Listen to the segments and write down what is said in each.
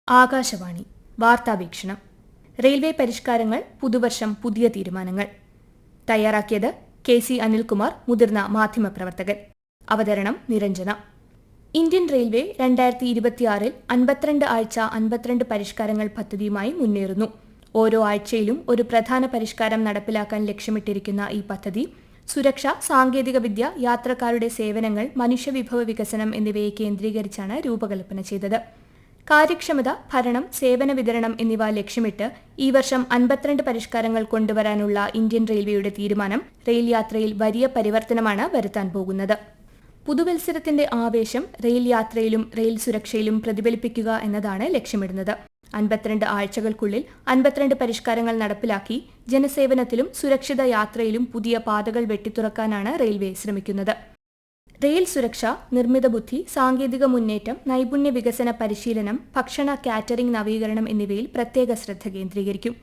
Akashvani വാർത്താവീക്ഷണം. Railway പരിഷ്കാരങ്ങൾ, പുതുവർഷം പുതിയ തീരുമാനങ്ങൾ. തയ്യാറാക്കിയത് KC അനിൽകുമാർ, മുതിർന്ന മാധ്യമപ്രവർത്തകൻ. അവതരണം നിരഞ്ജന. ഇന്ത്യൻ റെയിൽവേ 2026 52 ആഴ്ച 52 പരിഷ്കാരങ്ങൾ പദ്ധതിയുമായി മുന്നേറുന്നു. ഓരോ ആഴ്ചയിലും ഒരു പ്രധാന പരിഷ്കാരം നടപ്പിലാക്കാൻ ലക്ഷ്യമിട്ടിരിക്കുന്ന ഈ പദ്ധതി സുരക്ഷ, സാങ്കേതികവിദ്യ, യാത്രക്കാരുടെ സേവനങ്ങൾ, മനുഷ്യവിഭവ വികസനം എന്നിവയെ കേന്ദ്രീകരിച്ചാണ് രൂപകൽപ്പന ചെയ്തത്. കാര്യക്ഷമത, ഭരണം, സേവന വിതരണം എന്നിവ ലക്ഷ്യമിട്ട് ഈ വർഷം 52 പരിഷ്കാരങ്ങൾ കൊണ്ടുവരാനുള്ള ഇന്ത്യൻ റെയിൽവേയുടെ തീരുമാനം റെയിൽ യാത്രയിൽ വലിയ പരിവർത്തനമാണ് വരുത്താൻ പോകുന്നത്. പുതുവത്സരത്തിന്റെ ആവേശം റെയിൽ യാത്രയിലും റെയിൽ സുരക്ഷയിലും പ്രതിഫലിപ്പിക്കുക എന്നതാണ് ലക്ഷ്യമിടുന്നത്. 52 ആഴ്ചകൾക്കുള്ളിൽ 52 പരിഷ്കാരങ്ങൾ നടപ്പിലാക്കി ജനസേവനത്തിലും സുരക്ഷിത യാത്രയിലും പുതിയ പാതകൾ വെട്ടിത്തുറക്കാനാണ് റെയിൽവേ ശ്രമിക്കുന്നത്. റെയിൽ സുരക്ഷ, നിർമ്മിത ബുദ്ധി, സാങ്കേതിക മുന്നേറ്റം, നൈപുണ്യ വികസന പരിശീലനം, ഭക്ഷണ കാറ്ററിംഗ് നവീകരണം എന്നിവയിൽ പ്രത്യേക ശ്രദ്ധ കേന്ദ്രീകരിക്കും.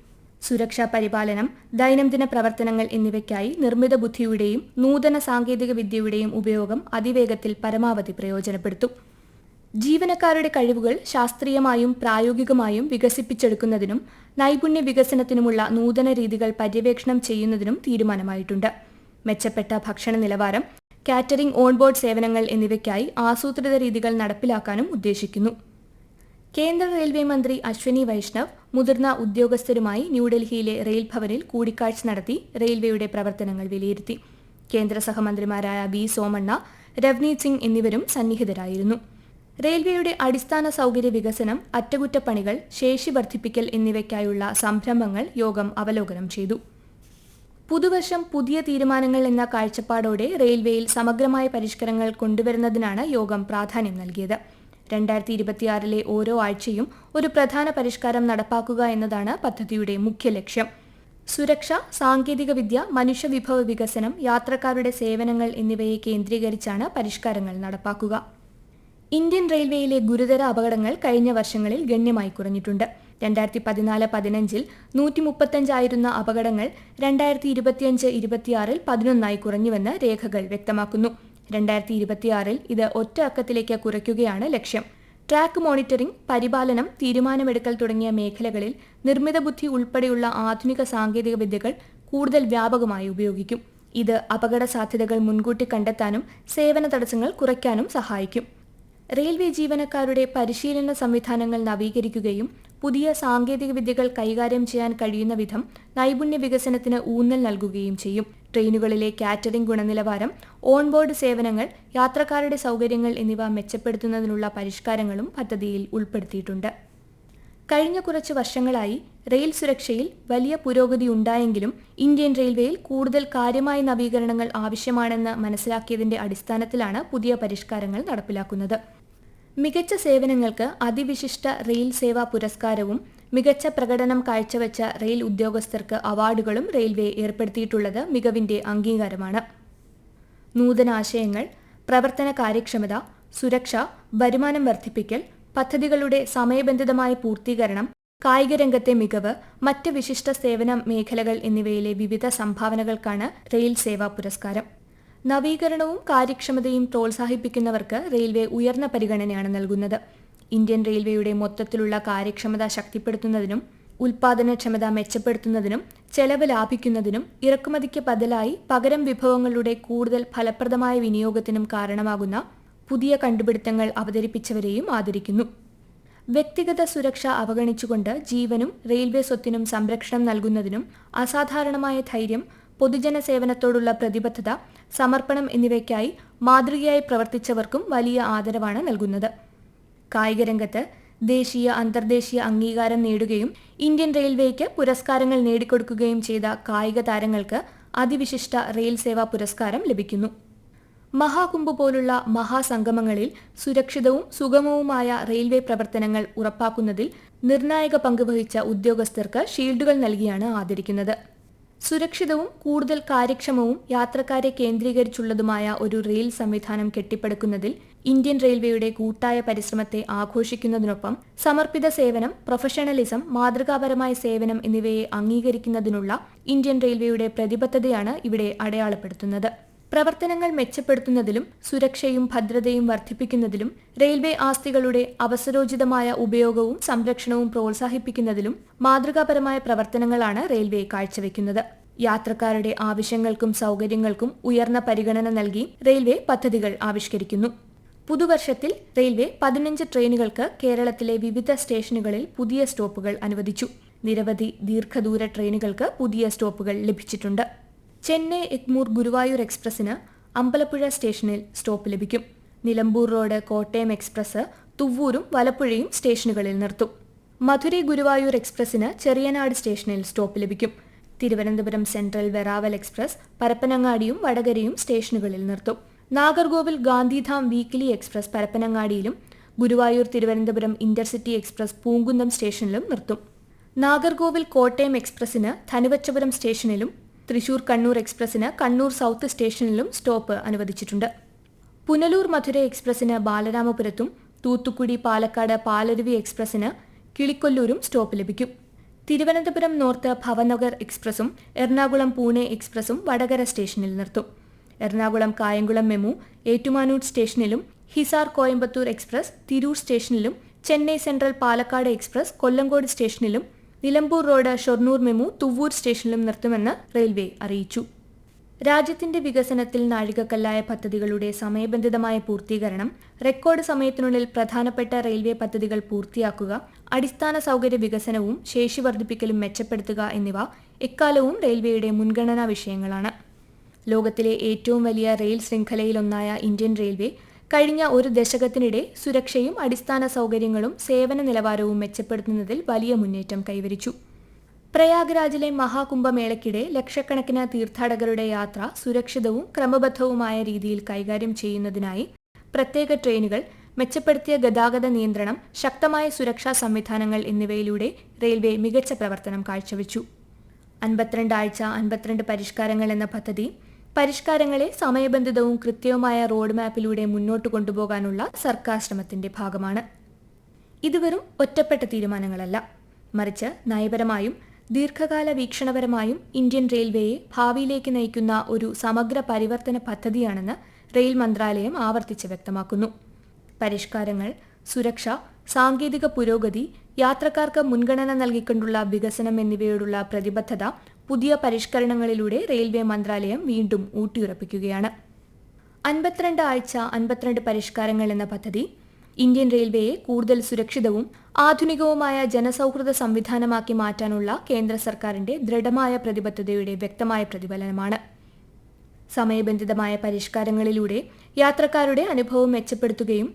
സുരക്ഷാ പരിപാലനം, ദൈനംദിന പ്രവർത്തനങ്ങൾ എന്നിവയ്ക്കായി നിർമ്മിത ബുദ്ധിയുടെയും നൂതന സാങ്കേതിക വിദ്യയുടെയും ഉപയോഗം അതിവേഗത്തിൽ പരമാവധി പ്രയോജനപ്പെടുത്തും. ജീവനക്കാരുടെ കഴിവുകൾ ശാസ്ത്രീയമായും പ്രായോഗികമായും വികസിപ്പിച്ചെടുക്കുന്നതിനും നൈപുണ്യ വികസനത്തിനുമുള്ള നൂതന രീതികൾ പര്യവേക്ഷണം ചെയ്യുന്നതിനും തീരുമാനമായിട്ടുണ്ട്. മെച്ചപ്പെട്ട ഭക്ഷണ നിലവാരം, കാറ്ററിംഗ്, ഓൺബോർഡ് സേവനങ്ങൾ എന്നിവയ്ക്കായി ആസൂത്രിത രീതികൾ നടപ്പിലാക്കാനും ഉദ്ദേശിക്കുന്നു. കേന്ദ്ര റെയിൽവേ മന്ത്രി അശ്വനി വൈഷ്ണവ് മുതിർന്ന ഉദ്യോഗസ്ഥരുമായി ന്യൂഡൽഹിയിലെ റെയിൽ ഭവനിൽ കൂടിക്കാഴ്ച നടത്തി റെയിൽവേയുടെ പ്രവർത്തനങ്ങൾ വിലയിരുത്തി. കേന്ദ്ര സഹമന്ത്രിമാരായ V. സോമണ്ണ, രവ്നീത് സിംഗ് എന്നിവരും സന്നിഹിതരായിരുന്നു. റെയിൽവേയുടെ അടിസ്ഥാന സൗകര്യ വികസനം, അറ്റകുറ്റപ്പണികൾ, ശേഷി വർദ്ധിപ്പിക്കൽ എന്നിവയ്ക്കായുള്ള സംരംഭങ്ങൾ യോഗം അവലോകനം ചെയ്തു. പുതുവർഷം പുതിയ തീരുമാനങ്ങൾ എന്ന കാഴ്ചപ്പാടോടെ റെയിൽവേയിൽ സമഗ്രമായ പരിഷ്കരണങ്ങൾ കൊണ്ടുവരുന്നതിനാണ് യോഗം പ്രാധാന്യം നൽകിയത്. 2026 ഓരോ ആഴ്ചയും ഒരു പ്രധാന പരിഷ്കാരം നടപ്പാക്കുക എന്നതാണ് പദ്ധതിയുടെ മുഖ്യ ലക്ഷ്യം. സുരക്ഷ, സാങ്കേതികവിദ്യ, മനുഷ്യവിഭവ വികസനം, യാത്രക്കാരുടെ സേവനങ്ങൾ എന്നിവയെ കേന്ദ്രീകരിച്ചാണ് പരിഷ്കാരങ്ങൾ നടപ്പാക്കുക. ഇന്ത്യൻ റെയിൽവേയിലെ ഗുരുതര അപകടങ്ങൾ കഴിഞ്ഞ വർഷങ്ങളിൽ ഗണ്യമായി കുറഞ്ഞിട്ടുണ്ട്. 2014-15 135 ആയിരുന്ന അപകടങ്ങൾ 2025-26 11 കുറഞ്ഞുവെന്ന് രേഖകൾ വ്യക്തമാക്കുന്നു. 2026 ഇത് ഒറ്റ അക്കത്തിലേക്ക് കുറയ്ക്കുകയാണ് ലക്ഷ്യം. ട്രാക്ക് മോണിറ്ററിംഗ്, പരിപാലനം, തീരുമാനമെടുക്കൽ തുടങ്ങിയ മേഖലകളിൽ നിർമ്മിത ബുദ്ധി ഉൾപ്പെടെയുള്ള ആധുനിക സാങ്കേതിക വിദ്യകൾ കൂടുതൽ വ്യാപകമായി ഉപയോഗിക്കും. ഇത് അപകട സാധ്യതകൾ മുൻകൂട്ടി കണ്ടെത്താനും സേവന തടസ്സങ്ങൾ കുറയ്ക്കാനും സഹായിക്കും. റെയിൽവേ ജീവനക്കാരുടെ പരിശീലന സംവിധാനങ്ങൾ നവീകരിക്കുകയും പുതിയ സാങ്കേതിക വിദ്യകൾ കൈകാര്യം ചെയ്യാൻ കഴിയുന്ന വിധം നൈപുണ്യ വികസനത്തിന് ഊന്നൽ നൽകുകയും ചെയ്യും. ട്രെയിനുകളിലെ കാറ്ററിംഗ് ഗുണനിലവാരം, ഓൺബോർഡ് സേവനങ്ങൾ, യാത്രക്കാരുടെ സൗകര്യങ്ങൾ എന്നിവ മെച്ചപ്പെടുത്തുന്നതിനുള്ള പരിഷ്കാരങ്ങളും പദ്ധതിയിൽ ഉൾപ്പെടുത്തിയിട്ടുണ്ട്. കഴിഞ്ഞ കുറച്ച് വർഷങ്ങളായി റെയിൽ സുരക്ഷയിൽ വലിയ പുരോഗതി ഉണ്ടായെങ്കിലും ഇന്ത്യൻ റെയിൽവേയിൽ കൂടുതൽ കാര്യമായ നവീകരണങ്ങൾ ആവശ്യമാണെന്ന് മനസ്സിലാക്കിയതിന്റെ അടിസ്ഥാനത്തിലാണ് പുതിയ പരിഷ്കാരങ്ങൾ നടപ്പിലാക്കുന്നത്. മികച്ച സേവനങ്ങൾക്ക് അതിവിശിഷ്ട റെയിൽ സേവാ പുരസ്കാരവും മികച്ച പ്രകടനം കാഴ്ചവെച്ച റെയിൽ ഉദ്യോഗസ്ഥർക്ക് അവാർഡുകളും റെയിൽവേ ഏർപ്പെടുത്തിയിട്ടുള്ളത് മികവിന്റെ അംഗീകാരമാണ്. നൂതനാശയങ്ങൾ, പ്രവർത്തന കാര്യക്ഷമത, സുരക്ഷ, വരുമാനം വർദ്ധിപ്പിക്കൽ, പദ്ധതികളുടെ സമയബന്ധിതമായ പൂർത്തീകരണം, കായികരംഗത്തെ മികവ്, മറ്റ് വിശിഷ്ട സേവന മേഖലകൾ എന്നിവയിലെ വിവിധ സംഭാവനകൾക്കാണ് റെയിൽ സേവാ പുരസ്കാരം. നവീകരണവും കാര്യക്ഷമതയും പ്രോത്സാഹിപ്പിക്കുന്നവർക്ക് റെയിൽവേ ഉയർന്ന പരിഗണനയാണ് നൽകുന്നത്. ഇന്ത്യൻ റെയിൽവേയുടെ മൊത്തത്തിലുള്ള കാര്യക്ഷമത ശക്തിപ്പെടുത്തുന്നതിനും ഉൽപാദനക്ഷമത മെച്ചപ്പെടുത്തുന്നതിനും ചെലവ് ലാഭിക്കുന്നതിനും ഇറക്കുമതിക്ക് ബദലായി പകരം വിഭവങ്ങളുടെ കൂടുതൽ ഫലപ്രദമായ വിനിയോഗത്തിനും കാരണമാകുന്ന പുതിയ കണ്ടുപിടുത്തങ്ങൾ അവതരിപ്പിച്ചവരെയും ആദരിക്കുന്നു. വ്യക്തിഗത സുരക്ഷ അവഗണിച്ചുകൊണ്ട് ജീവനും റെയിൽവേ സ്വത്തിനും സംരക്ഷണം നൽകുന്നതിനും അസാധാരണമായ ധൈര്യം, പൊതുജന സേവനത്തോടുള്ള പ്രതിബദ്ധത, സമർപ്പണം എന്നിവയ്ക്കായി മാതൃകയായി പ്രവർത്തിച്ചവർക്കും വലിയ ആദരവാണ് നൽകുന്നത്. കായികരംഗത്ത് ദേശീയ, അന്തർദേശീയ അംഗീകാരം നേടുകയും ഇന്ത്യൻ റെയിൽവേക്ക് പുരസ്കാരങ്ങൾ നേടിക്കൊടുക്കുകയും ചെയ്ത കായിക താരങ്ങൾക്ക് അതിവിശിഷ്ട റെയിൽ സേവാ പുരസ്കാരം ലഭിക്കുന്നു. മഹാകുംഭ് പോലുള്ള മഹാസംഗമങ്ങളിൽ സുരക്ഷിതവും സുഗമവുമായ റെയിൽവേ പ്രവർത്തനങ്ങൾ ഉറപ്പാക്കുന്നതിൽ നിർണായക പങ്കുവഹിച്ച ഉദ്യോഗസ്ഥർക്ക് ഷീൽഡുകൾ നൽകിയാണ് ആദരിക്കുന്നത്. സുരക്ഷിതവും കൂടുതൽ കാര്യക്ഷമവും യാത്രക്കാരെ കേന്ദ്രീകരിച്ചുള്ളതുമായ ഒരു റെയിൽ സംവിധാനം കെട്ടിപ്പടുക്കുന്നതിൽ ഇന്ത്യൻ റെയിൽവേയുടെ കൂട്ടായ പരിശ്രമത്തെ ആഘോഷിക്കുന്നതിനൊപ്പം സമർപ്പിത സേവനം, പ്രൊഫഷണലിസം, മാതൃകാപരമായ സേവനം എന്നിവയെ അംഗീകരിക്കുന്നതിനുള്ള ഇന്ത്യൻ റെയിൽവേയുടെ പ്രതിബദ്ധതയാണ് ഇവിടെ അടയാളപ്പെടുത്തുന്നത്. പ്രവർത്തനങ്ങൾ മെച്ചപ്പെടുത്തുന്നതിലും സുരക്ഷയും ഭദ്രതയും വർദ്ധിപ്പിക്കുന്നതിലും റെയിൽവേ ആസ്തികളുടെ അവസരോചിതമായ ഉപയോഗവും സംരക്ഷണവും പ്രോത്സാഹിപ്പിക്കുന്നതിലും മാതൃകാപരമായ പ്രവർത്തനങ്ങളാണ് റെയിൽവേ കാഴ്ചവെക്കുന്നത്. യാത്രക്കാരുടെ ആവശ്യങ്ങൾക്കും സൗകര്യങ്ങൾക്കും ഉയർന്ന പരിഗണന നൽകി റെയിൽവേ പദ്ധതികൾ ആവിഷ്കരിക്കുന്നു. പുതുവർഷത്തിൽ റെയിൽവേ 15 ട്രെയിനുകൾക്ക് കേരളത്തിലെ വിവിധ സ്റ്റേഷനുകളിൽ പുതിയ സ്റ്റോപ്പുകൾ അനുവദിച്ചു. നിരവധി ദീർഘദൂര ട്രെയിനുകൾക്ക് പുതിയ സ്റ്റോപ്പുകൾ ലഭിച്ചിട്ടുണ്ട്. ചെന്നൈ എഗ്മൂർ ഗുരുവായൂർ എക്സ്പ്രസിന് അമ്പലപ്പുഴ സ്റ്റേഷനിൽ സ്റ്റോപ്പ് ലഭിക്കും. നിലമ്പൂർ റോഡ് കോട്ടയം എക്സ്പ്രസ് തുവ്വൂരും വലപ്പുഴയും സ്റ്റേഷനുകളിൽ നിർത്തും. മധുരൈ ഗുരുവായൂർ എക്സ്പ്രസിന് ചെറിയനാട് സ്റ്റേഷനിൽ സ്റ്റോപ്പ് ലഭിക്കും. തിരുവനന്തപുരം സെൻട്രൽ വെറാവൽ എക്സ്പ്രസ് പരപ്പനങ്ങാടിയും വടകരയും സ്റ്റേഷനുകളിൽ നിർത്തും. നാഗർകോവിൽ ഗാന്ധിധാം വീക്ക്ലി എക്സ്പ്രസ് പരപ്പനങ്ങാടിയിലും ഗുരുവായൂർ തിരുവനന്തപുരം ഇന്റർസിറ്റി എക്സ്പ്രസ് പൂങ്കുന്നം സ്റ്റേഷനിലും നിർത്തും. നാഗർകോവിൽ കോട്ടയം എക്സ്പ്രസിന് ധനുവച്ചപുരം സ്റ്റേഷനിലും തൃശൂർ കണ്ണൂർ എക്സ്പ്രസിന് കണ്ണൂർ സൗത്ത് സ്റ്റേഷനിലും സ്റ്റോപ്പ് അനുവദിച്ചിട്ടുണ്ട്. പുനലൂർ മധുരൈ എക്സ്പ്രസിന് ബാലരാമപുരത്തും തൂത്തുക്കുടി പാലക്കാട് പാലരുവി എക്സ്പ്രസിന് കിളിക്കൊല്ലൂരും സ്റ്റോപ്പ് ലഭിക്കും. തിരുവനന്തപുരം നോർത്ത് ഭവനഗർ എക്സ്പ്രസും എറണാകുളം പൂനെ എക്സ്പ്രസും വടകര സ്റ്റേഷനിൽ നിർത്തും. എറണാകുളം കായംകുളം മെമു ഏറ്റുമാനൂർ സ്റ്റേഷനിലും ഹിസാർ കോയമ്പത്തൂർ എക്സ്പ്രസ് തിരൂർ സ്റ്റേഷനിലും ചെന്നൈ സെൻട്രൽ പാലക്കാട് എക്സ്പ്രസ് കൊല്ലങ്കോട് സ്റ്റേഷനിലും നിലമ്പൂർ റോഡ് ഷൊർണൂർ മെമു തുവ്വൂർ സ്റ്റേഷനിലും നിർത്തുമെന്ന് റെയിൽവേ അറിയിച്ചു. രാജ്യത്തിന്റെ വികസനത്തിൽ നാഴികക്കല്ലായ പദ്ധതികളുടെ സമയബന്ധിതമായ പൂർത്തീകരണം, റെക്കോർഡ് സമയത്തിനുള്ളിൽ പ്രധാനപ്പെട്ട റെയിൽവേ പദ്ധതികൾ പൂർത്തിയാക്കുക, അടിസ്ഥാന സൗകര്യ വികസനവും ശേഷി വർദ്ധിപ്പിക്കലും മെച്ചപ്പെടുത്തുക എന്നിവ എക്കാലവും റെയിൽവേയുടെ മുൻഗണനാ വിഷയങ്ങളാണ്. ലോകത്തിലെ ഏറ്റവും വലിയ റെയിൽ ശൃംഖലയിലൊന്നായ ഇന്ത്യൻ റെയിൽവേ കഴിഞ്ഞ ഒരു ദശകത്തിനിടെ സുരക്ഷയും അടിസ്ഥാന സൗകര്യങ്ങളും സേവന നിലവാരവും മെച്ചപ്പെടുത്തുന്നതിൽ വലിയ മുന്നേറ്റം കൈവരിച്ചു. പ്രയാഗ്രാജിലെ മഹാകുംഭമേളയ്ക്കിടെ ലക്ഷക്കണക്കിന് തീർത്ഥാടകരുടെ യാത്ര സുരക്ഷിതവും ക്രമബദ്ധവുമായ രീതിയിൽ കൈകാര്യം ചെയ്യുന്നതിനായി പ്രത്യേക ട്രെയിനുകൾ, മെച്ചപ്പെടുത്തിയ ഗതാഗത നിയന്ത്രണം, ശക്തമായ സുരക്ഷാ സംവിധാനങ്ങൾ എന്നിവയിലൂടെ റെയിൽവേ മികച്ച പ്രവർത്തനം കാഴ്ചവെച്ചു. 52 ആഴ്ച 52 പരിഷ്കാരങ്ങൾ എന്ന പദ്ധതി പരിഷ്കാരങ്ങളെ സമയബന്ധിതവും കൃത്യവുമായ റോഡ് മാപ്പിലൂടെ മുന്നോട്ട് കൊണ്ടുപോകാനുള്ള സർക്കാർ ശ്രമത്തിന്റെ ഭാഗമാണ്. ഇത് വെറും ഒറ്റപ്പെട്ട തീരുമാനങ്ങളല്ല, മറിച്ച് നയപരമായും ദീർഘകാല വീക്ഷണപരമായും ഇന്ത്യൻ റെയിൽവേയെ ഭാവിയിലേക്ക് നയിക്കുന്ന ഒരു സമഗ്ര പരിവർത്തന പദ്ധതിയാണെന്ന് റെയിൽ മന്ത്രാലയം ആവർത്തിച്ച് വ്യക്തമാക്കുന്നു. പരിഷ്കാരങ്ങൾ, സുരക്ഷ, സാങ്കേതിക പുരോഗതി, യാത്രക്കാർക്ക് മുൻഗണന നൽകിക്കൊണ്ടുള്ള വികസനം എന്നിവയോടുള്ള പ്രതിബദ്ധത പുതിയ പരിഷ്കരണങ്ങളിലൂടെ റെയിൽവേ മന്ത്രാലയം വീണ്ടും ഊട്ടിയുറപ്പിക്കുകയാണ്. 52 ആഴ്ച 52 പരിഷ്കാരങ്ങൾ എന്ന പദ്ധതി ഇന്ത്യൻ റെയിൽവേയെ കൂടുതൽ സുരക്ഷിതവും ആധുനികവുമായ ജനസൗഹൃദ സംവിധാനമാക്കി മാറ്റാനുള്ള കേന്ദ്ര സർക്കാരിന്റെ ദൃഢമായ പ്രതിബദ്ധതയുടെ വ്യക്തമായ പ്രതിഫലനമാണ്. സമയബന്ധിതമായ പരിഷ്കാരങ്ങളിലൂടെ യാത്രക്കാരുടെ അനുഭവം മെച്ചപ്പെടുത്തുകയും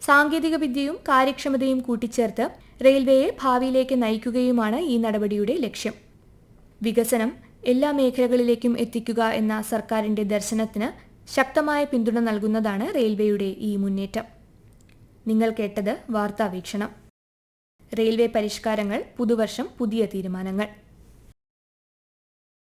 സാങ്കേതികവിദ്യയും കാര്യക്ഷമതയും കൂട്ടിച്ചേർത്ത് റെയിൽവേയെ ഭാവിയിലേക്ക് നയിക്കുകയുമാണ് ഈ നടപടിയുടെ ലക്ഷ്യം. വികസനം എല്ലാ മേഖലകളിലേക്കും എത്തിക്കുക എന്ന സർക്കാരിന്റെ ദർശനത്തിന് ശക്തമായ പിന്തുണ നൽകുന്നതാണ് റെയിൽവേയുടെ ഈ മുന്നേറ്റം. നിങ്ങൾ കേട്ടത് വാർത്താവീക്ഷണം. റെയിൽവേ പരിഷ്കാരങ്ങൾ, പുതുവർഷം പുതിയ തീരുമാനങ്ങൾ.